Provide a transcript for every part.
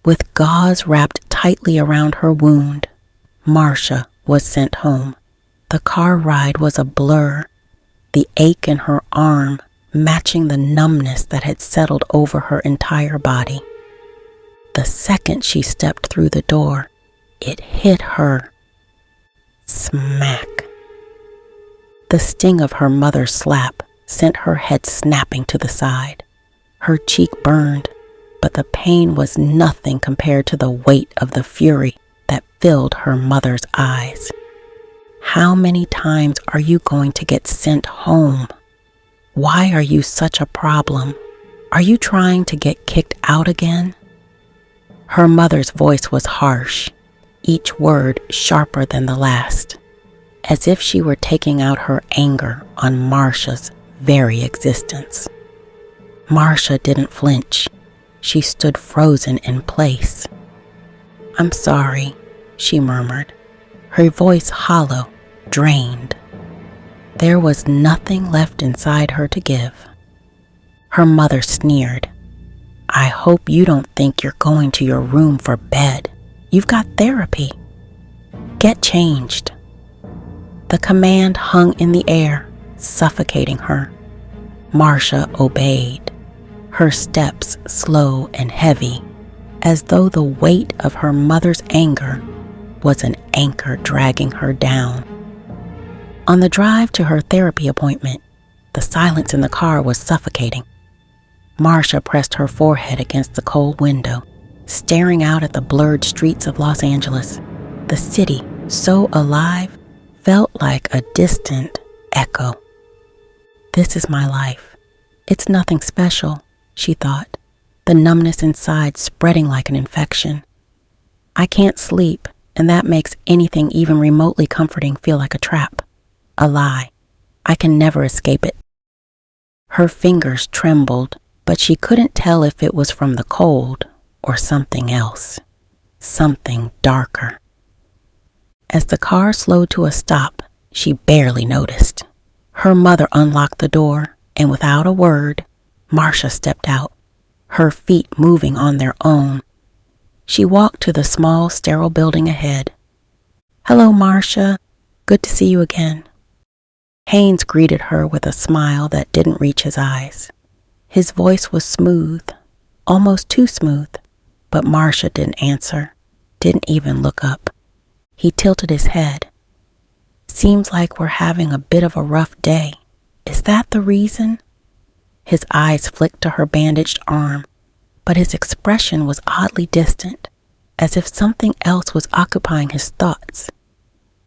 With gauze wrapped tightly around her wound, Marsha was sent home. The car ride was a blur, the ache in her arm matching the numbness that had settled over her entire body. The second she stepped through the door, it hit her. Smack. The sting of her mother's slap sent her head snapping to the side. Her cheek burned, but the pain was nothing compared to the weight of the fury that filled her mother's eyes. How many times are you going to get sent home? Why are you such a problem? Are you trying to get kicked out again? Her mother's voice was harsh, each word sharper than the last, as if she were taking out her anger on Marsha's very existence. Marsha didn't flinch. She stood frozen in place. "I'm sorry," she murmured, her voice hollow, drained. There was nothing left inside her to give. Her mother sneered. "I hope you don't think you're going to your room for bed. You've got therapy. Get changed." The command hung in the air, suffocating her. Marsha obeyed, her steps slow and heavy, as though the weight of her mother's anger was an anchor dragging her down. On the drive to her therapy appointment, the silence in the car was suffocating. Marsha pressed her forehead against the cold window, staring out at the blurred streets of Los Angeles. The city, so alive, felt like a distant echo. "This is my life. It's nothing special," she thought, the numbness inside spreading like an infection. "I can't sleep, and that makes anything even remotely comforting feel like a trap, a lie. I can never escape it." Her fingers trembled, but she couldn't tell if it was from the cold or something else, something darker. As the car slowed to a stop, she barely noticed. Her mother unlocked the door, and without a word, Marsha stepped out, her feet moving on their own. She walked to the small, sterile building ahead. "Hello, Marsha. Good to see you again." Haines greeted her with a smile that didn't reach his eyes. His voice was smooth, almost too smooth, but Marsha didn't answer, didn't even look up. He tilted his head. "Seems like we're having a bit of a rough day. Is that the reason?" His eyes flicked to her bandaged arm, but his expression was oddly distant, as if something else was occupying his thoughts.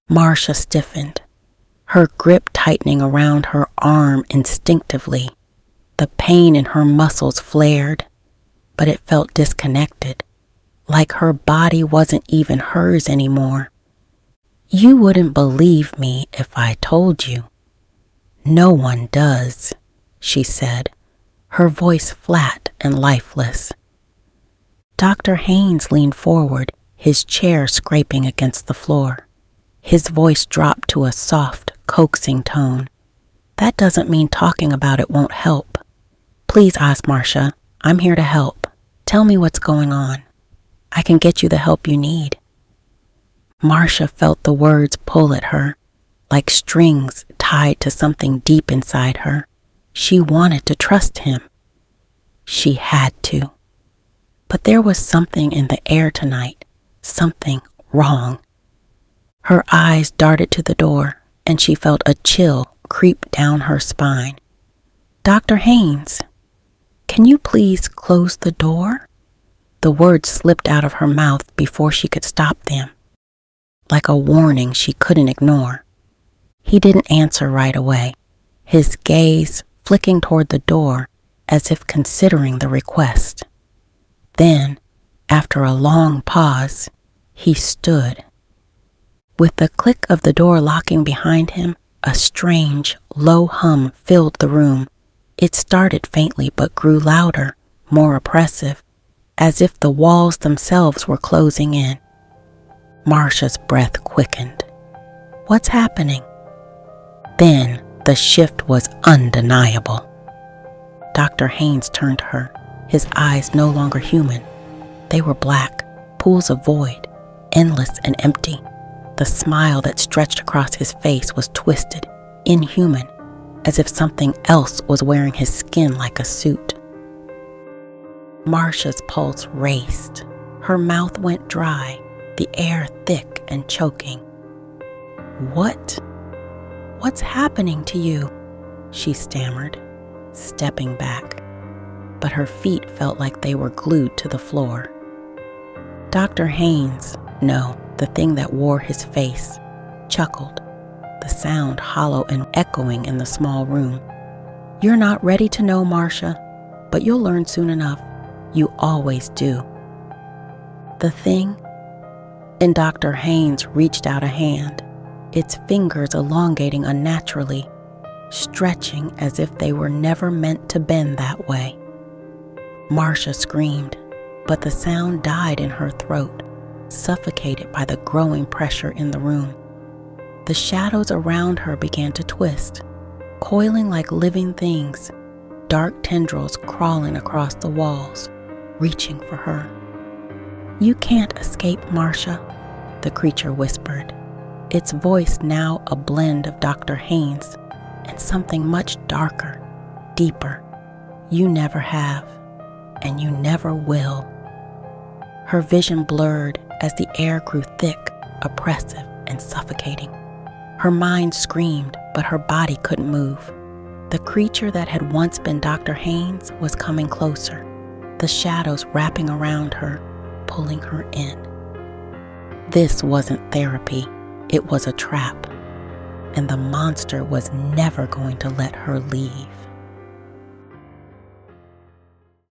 Marsha stiffened, her grip tightening around her arm instinctively. The pain in her muscles flared, but it felt disconnected, like her body wasn't even hers anymore. "You wouldn't believe me if I told you." "No one does," she said, her voice flat and lifeless. Dr. Haines leaned forward, his chair scraping against the floor. His voice dropped to a soft, coaxing tone. "That doesn't mean talking about it won't help. Please ask Marsha. I'm here to help. Tell me what's going on. I can get you the help you need." Marsha felt the words pull at her, like strings tied to something deep inside her. She wanted to trust him. She had to. But there was something in the air tonight, something wrong. Her eyes darted to the door, and she felt a chill creep down her spine. "Dr. Haines, can you please close the door?" The words slipped out of her mouth before she could stop them, like a warning she couldn't ignore. He didn't answer right away, his gaze flicking toward the door as if considering the request. Then, after a long pause, he stood. With the click of the door locking behind him, a strange, low hum filled the room. It started faintly but grew louder, more oppressive, as if the walls themselves were closing in. Marsha's breath quickened. What's happening? Then the shift was undeniable. Dr. Haines turned to her, his eyes no longer human. They were black, pools of void, endless and empty. The smile that stretched across his face was twisted, inhuman, as if something else was wearing his skin like a suit. Marsha's pulse raced. Her mouth went dry, the air thick and choking. What's happening to you?" she stammered, stepping back, but her feet felt like they were glued to the floor. Dr. Haines, no, the thing that wore his face, chuckled, the sound hollow and echoing in the small room. "You're not ready to know, Marsha, but you'll learn soon enough. You always do." The thing, and Dr. Haines reached out a hand, its fingers elongating unnaturally, stretching as if they were never meant to bend that way. Marsha screamed, but the sound died in her throat, suffocated by the growing pressure in the room. The shadows around her began to twist, coiling like living things, dark tendrils crawling across the walls, reaching for her. "You can't escape, Marsha," the creature whispered, its voice now a blend of Dr. Haines and something much darker, deeper. "You never have, and you never will." Her vision blurred as the air grew thick, oppressive, and suffocating. Her mind screamed, but her body couldn't move. The creature that had once been Dr. Haines was coming closer, the shadows wrapping around her, pulling her in. This wasn't therapy, it was a trap, and the monster was never going to let her leave.